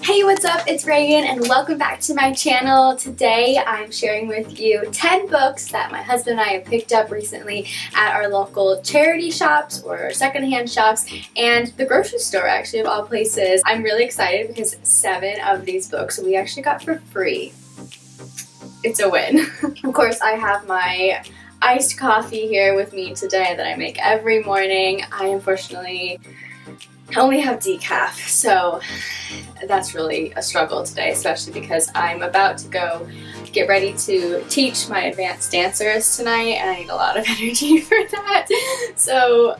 Hey, what's up? It's Ragan and welcome back to my channel. Today I'm sharing with you 10 books that my husband and I have picked up recently at our local charity shops or secondhand shops and the grocery store, actually, of all places. I'm really excited because 7 of these books we actually got for free. It's a win. Of course, I have my iced coffee here with me today that I make every morning. I unfortunately only have decaf, so that's really a struggle today, especially because I'm about to go get ready to teach my advanced dancers tonight and I need a lot of energy for that, so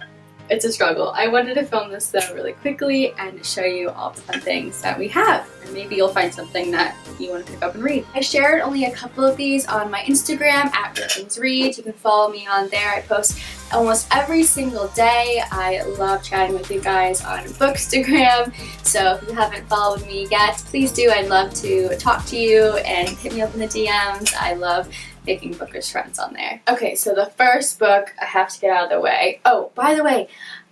it's a struggle. I wanted to film this though really quickly and show you all the fun things that we have, and maybe you'll find something that you want to pick up and read. I shared only a couple of these on my Instagram at @Ragan'sReads. You can follow me on there. I post almost every single day. I love chatting with you guys on Bookstagram, so if you haven't followed me yet, please do. I'd love to talk to you and hit me up in the DMs. I love making bookish friends on there. Okay, so the first book I have to get out of the way. Oh, by the way,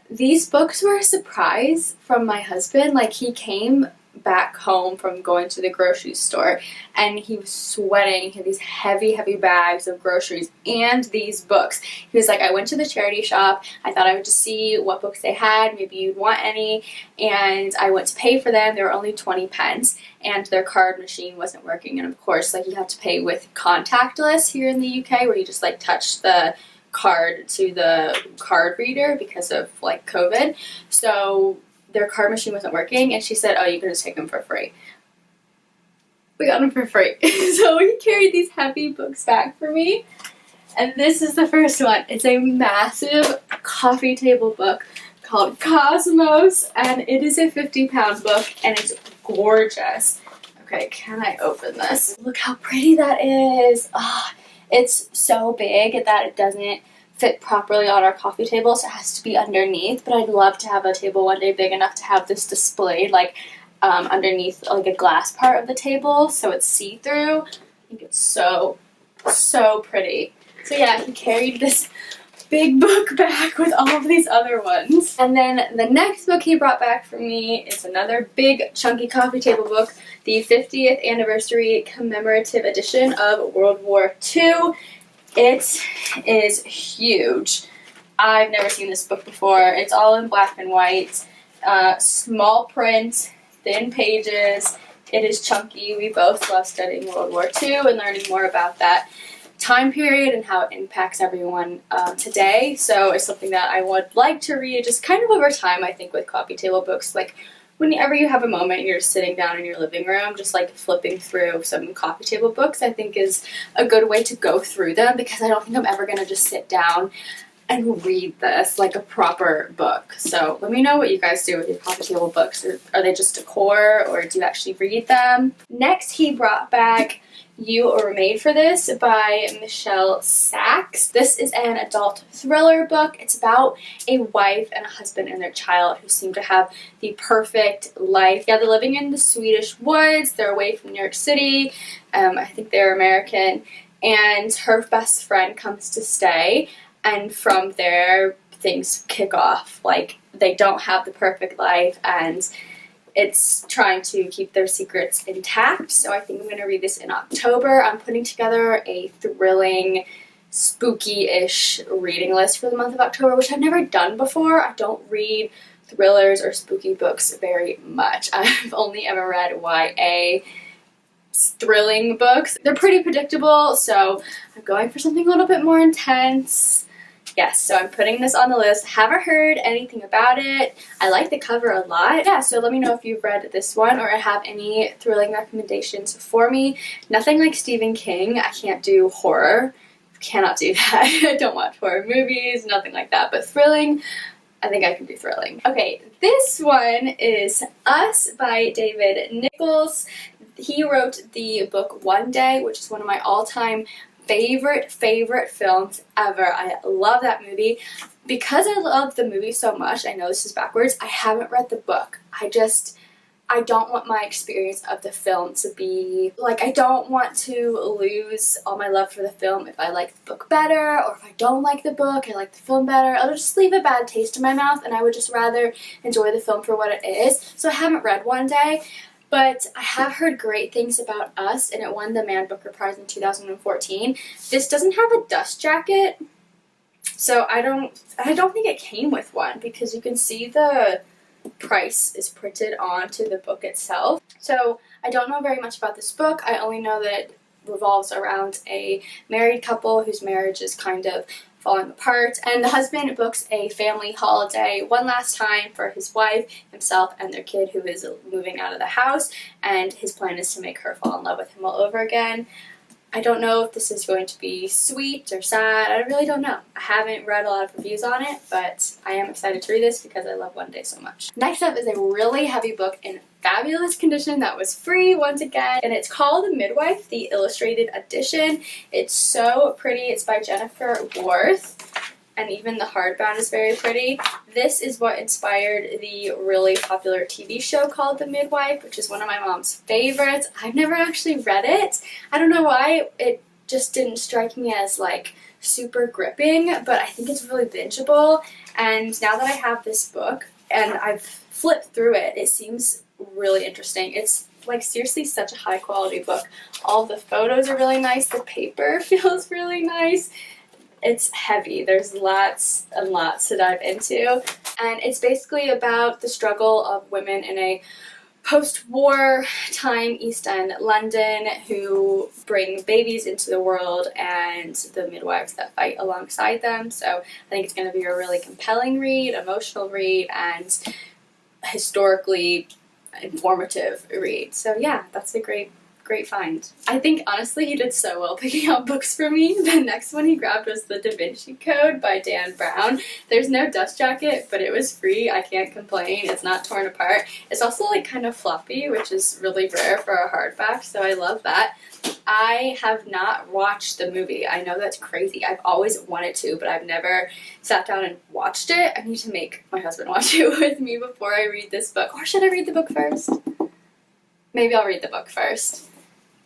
these books were a surprise from my husband. Like, he came back home from going to the grocery store and he was sweating. He had these heavy bags of groceries and these books. He was like, I went to the charity shop, I thought I would just see what books they had, maybe you'd want any, and I went to pay for them. They were only 20 pence and their card machine wasn't working, and of course, like, you have to pay with contactless here in the UK, where you just like touch the card to the card reader because of like COVID. So their card machine wasn't working, and she said, oh, you can just take them for free. We got them for free. So he carried these heavy books back for me, and this is the first one. It's a massive coffee table book called Cosmos, and it is a 50-pound book, and it's gorgeous. Okay, can I open this? Look how pretty that is. Oh, it's so big that it doesn't fit properly on our coffee table, so it has to be underneath, but I'd love to have a table one day big enough to have this displayed like underneath like a glass part of the table so it's see-through. I think it's so pretty. So yeah, he carried this big book back with all of these other ones. And then the next book he brought back for me is another big chunky coffee table book, the 50th anniversary commemorative edition of World War II. It is huge. I've never seen this book before. It's all in black and white, small print, thin pages. It is chunky. We both love studying World War II and learning more about that time period and how it impacts everyone today. So it's something that I would like to read just kind of over time, I think, with coffee table books. Like, whenever you have a moment, you're just sitting down in your living room, just like flipping through some coffee table books, I think is a good way to go through them, because I don't think I'm ever going to just sit down and read this like a proper book. So let me know what you guys do with your coffee table books. Are they just decor, or do you actually read them? Next, he brought back You Were Made for This by Michelle Sachs. This is an adult thriller book. It's about a wife and a husband and their child who seem to have the perfect life. Yeah, they're living in the Swedish woods. They're away from New York City. I think they're American. And her best friend comes to stay. And from there, things kick off. Like, they don't have the perfect life, and it's trying to keep their secrets intact. So I think I'm going to read this in October. I'm putting together a thrilling, spooky-ish reading list for the month of October, which I've never done before. I don't read thrillers or spooky books very much. I've only ever read YA thrilling books. They're pretty predictable, so I'm going for something a little bit more intense. Yes, so I'm putting this on the list. Haven't heard anything about it. I like the cover a lot. Yeah, so let me know if you've read this one or have any thrilling recommendations for me. Nothing like Stephen King. I can't do horror. Cannot do that. I don't watch horror movies, nothing like that. But thrilling, I think I can do thrilling. Okay, this one is Us by David Nichols. He wrote the book One Day, which is one of my all-time favorite films ever. I love that movie. Because I love the movie so much, I know this is backwards, I haven't read the book. I don't want my experience of the film to be, like, I don't want to lose all my love for the film if I like the book better, or if I don't like the book, I like the film better. It'll just leave a bad taste in my mouth, and I would just rather enjoy the film for what it is. So I haven't read One Day. But I have heard great things about Us, and it won the Man Booker Prize in 2014. This doesn't have a dust jacket, so I don't think it came with one, because you can see the price is printed onto the book itself. So I don't know very much about this book. I only know that it revolves around a married couple whose marriage is kind of falling apart, and the husband books a family holiday one last time for his wife, himself, and their kid who is moving out of the house, and his plan is to make her fall in love with him all over again. I don't know if this is going to be sweet or sad. I really don't know. I haven't read a lot of reviews on it, but I am excited to read this because I love One Day so much. Next up is a really heavy book in fabulous condition that was free once again, and it's called Midwife, the Illustrated Edition. It's so pretty. It's by Jennifer Worth, and even the hardbound is very pretty. This is what inspired the really popular TV show called The Midwife, which is one of my mom's favorites. I've never actually read it. I don't know why. It just didn't strike me as like super gripping, but I think it's really bingeable. And now that I have this book and I've flipped through it, it seems really interesting. It's like seriously such a high quality book. All the photos are really nice. The paper feels really nice. It's heavy. There's lots and lots to dive into, and it's basically about the struggle of women in a post-war time East End London who bring babies into the world and the midwives that fight alongside them. So I think it's going to be a really compelling read, emotional read, and historically informative read. So yeah, that's a great find. I think honestly he did so well picking out books for me. The next one he grabbed was the Da Vinci Code by Dan Brown. There's no dust jacket, but it was free. I can't complain. It's not torn apart. It's also like kind of floppy, which is really rare for a hardback, so I love that. I have not watched the movie. I know that's crazy. I've always wanted to, but I've never sat down and watched it. I need to make my husband watch it with me before I read this book. Or should I read the book first? Maybe I'll read the book first.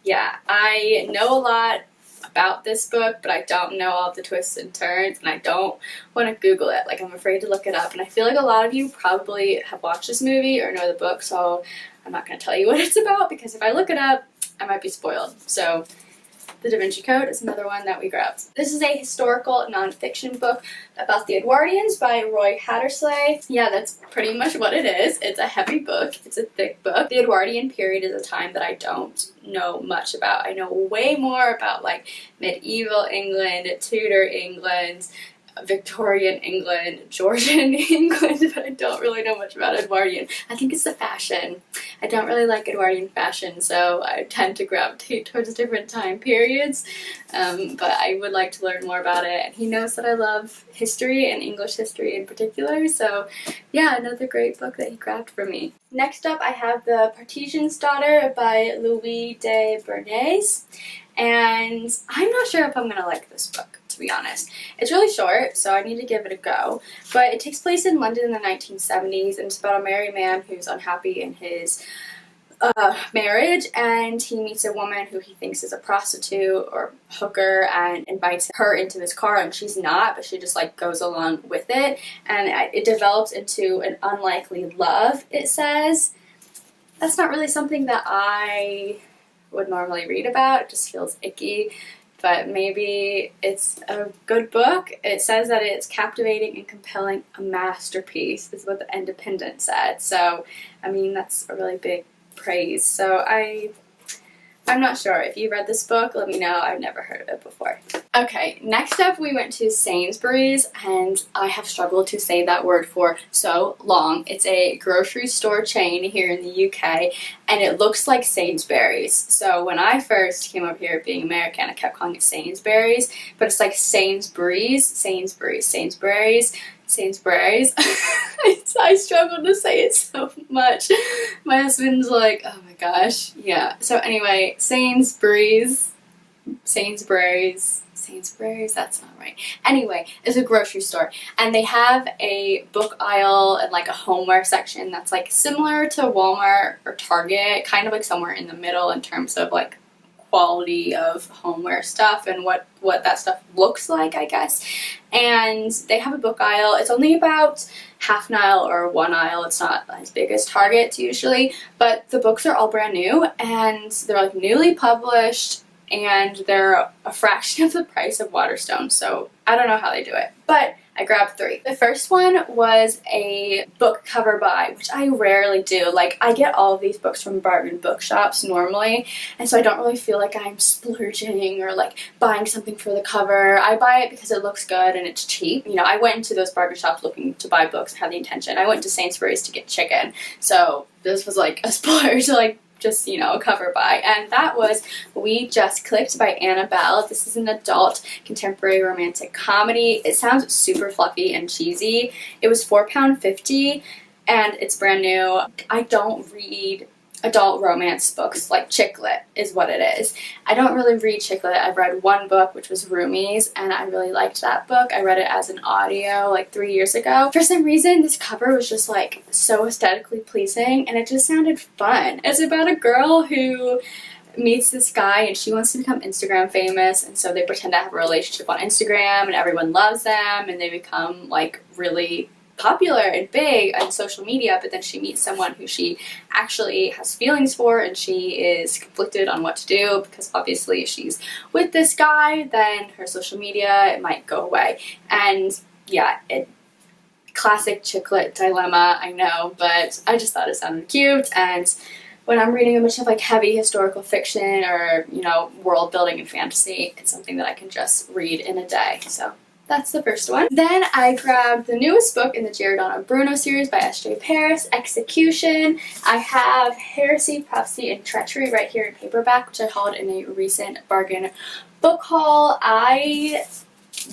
Yeah, I know a lot about this book, but I don't know all the twists and turns, and I don't want to Google it. Like, I'm afraid to look it up, and I feel like a lot of you probably have watched this movie or know the book, so I'm not going to tell you what it's about, because if I look it up, I might be spoiled. So The Da Vinci Code is another one that we grabbed. This is a historical nonfiction book about the Edwardians by Roy Hattersley. Yeah, that's pretty much what it is. It's a heavy book. It's a thick book. The Edwardian period is a time that I don't know much about. I know way more about like medieval England, Tudor England, Victorian England, Georgian England, but I don't really know much about Edwardian. I think it's the fashion. I don't really like Edwardian fashion, so I tend to gravitate towards different time periods, but I would like to learn more about it, and he knows that I love history and English history in particular, so yeah, another great book that he grabbed for me. Next up I have The Cartesian Daughter by Louis de Bernays, and I'm not sure if I'm going to like this book, to be honest. It's really short, so I need to give it a go, but it takes place in London in the 1970s, and it's about a married man who's unhappy in his marriage, and he meets a woman who he thinks is a prostitute or hooker and invites her into his car, and she's not, but she just like goes along with it, and it develops into an unlikely love, it says. That's not really something that I would normally read about. It just feels icky, but maybe it's a good book. It says that it's captivating and compelling, a masterpiece is what the Independent said, so I mean that's a really big praise. So I'm not sure. If you read this book, let me know. I've never heard of it before. Okay, next up we went to Sainsburys, and I have struggled to say that word for so long. It's a grocery store chain here in the UK, and it looks like Sainsbury's. So when I first came up here being American, I kept calling it Sainsburys, but it's like Sainsburys. I struggled to say it so much. My husband's like, oh my gosh, yeah. So anyway, Sainsburys, that's not right. Anyway, it's a grocery store, and they have a book aisle and like a homeware section that's like similar to Walmart or Target, kind of like somewhere in the middle in terms of like quality of homeware stuff and what that stuff looks like, I guess. And they have a book aisle. It's only about half an aisle or one aisle. It's not as big as Target's usually, but the books are all brand new and they're like newly published and they're a fraction of the price of Waterstone. So I don't know how they do it, but I grabbed 3. The first one was a book cover buy, which I rarely do. Like, I get all of these books from bargain bookshops normally, and so I don't really feel like I'm splurging or like buying something for the cover. I buy it because it looks good and it's cheap. You know, I went into those bargain shops looking to buy books and had the intention. I went to Sainsburys to get chicken, so this was like a splurge, like just, you know, a cover buy. And that was We Just Clicked by Annabelle. This is an adult contemporary romantic comedy. It sounds super fluffy and cheesy. It was £4.50 and it's brand new. I don't read adult romance books, like chick lit is what it is. I don't really read chick lit. I've read one book, which was Roomies, and I really liked that book. I read it as an audio like 3 years ago. For some reason, this cover was just like so aesthetically pleasing and it just sounded fun. It's about a girl who meets this guy and she wants to become Instagram famous, and so they pretend to have a relationship on Instagram and everyone loves them and they become like really popular and big on social media, but then she meets someone who she actually has feelings for and she is conflicted on what to do because obviously if she's with this guy, then her social media, it might go away. And yeah, classic chick lit dilemma, I know, but I just thought it sounded cute. And when I'm reading a bunch of like heavy historical fiction or, you know, world building and fantasy, it's something that I can just read in a day. So that's the first one. Then I grabbed the newest book in the Giordano Bruno series by S.J. Paris, Execution. I have Heresy, Prophecy, and Treachery right here in paperback, which I hauled in a recent bargain book haul. I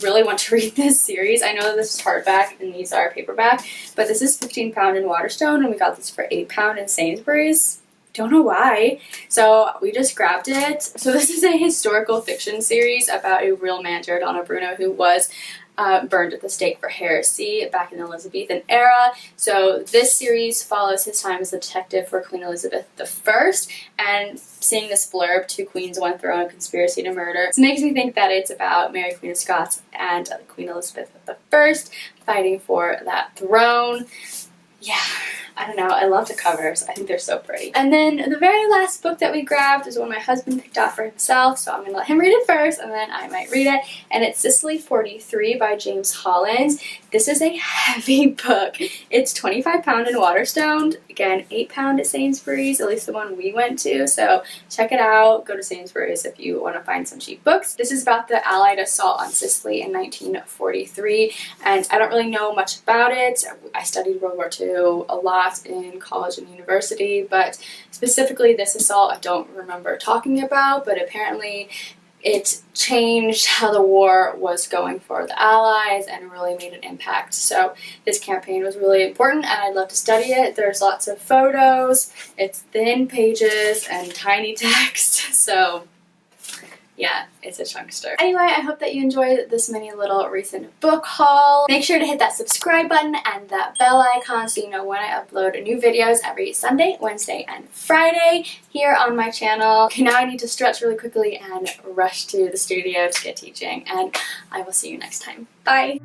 really want to read this series. I know that this is hardback and these are paperback, but this is £15 in Waterstone and we got this for £8 in Sainsburys. Don't know why. So we just grabbed it. So this is a historical fiction series about a real man, Giordano Bruno, who was burned at the stake for heresy back in the Elizabethan era. So this series follows his time as a detective for Queen Elizabeth I, and seeing this blurb, Two Queens, One Throne, Conspiracy to Murder, it makes me think that it's about Mary Queen of Scots and Queen Elizabeth I fighting for that throne. Yeah, I don't know, I love the covers. I think they're so pretty. And then the very last book that we grabbed is one my husband picked out for himself, so I'm going to let him read it first and then I might read it. And it's Sisley 43 by James Holland. This is a heavy book. It's £25 in Waterstone. Again, £8 at Sainsburys, at least the one we went to, so check it out. Go to Sainsburys if you want to find some cheap books. This is about the Allied assault on Sisley in 1943, and I don't really know much about it. I studied World War II a lot in college and university, but specifically this assault I don't remember talking about, but apparently it changed how the war was going for the Allies and really made an impact. So this campaign was really important and I'd love to study it. There's lots of photos, it's thin pages and tiny text, so yeah, it's a chunkster. Anyway, I hope that you enjoyed this mini little recent book haul. Make sure to hit that subscribe button and that bell icon so you know when I upload new videos every Sunday, Wednesday, and Friday here on my channel. Okay, now I need to stretch really quickly and rush to the studio to get teaching, and I will see you next time. Bye!